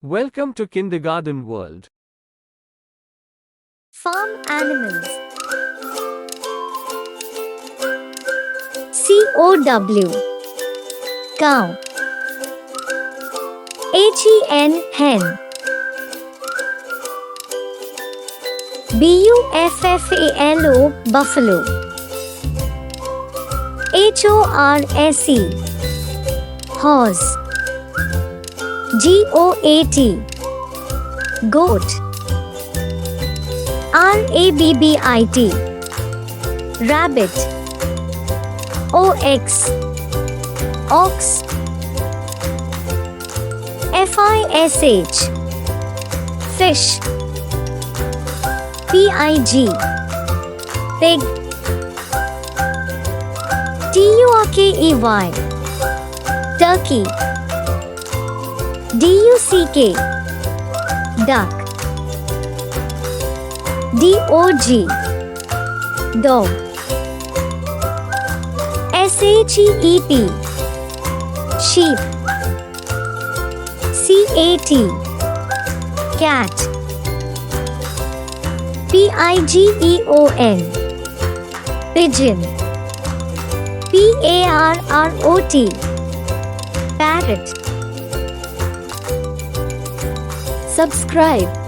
Welcome to Kindergarten World. Farm animals. COW. Cow. HEN. BUFFALO. Buffalo. HORSE. Horse. GOAT. Goat. RABBIT. Rabbit. OX. Ox. FISH. Fish. PIG. Pig. TURKEY. Turkey. DUCK. Duck. DOG. Dog. SHEEP. Sheep. CAT. Cat. PIGEON. Pigeon. PARROT. Parrot. Subscribe.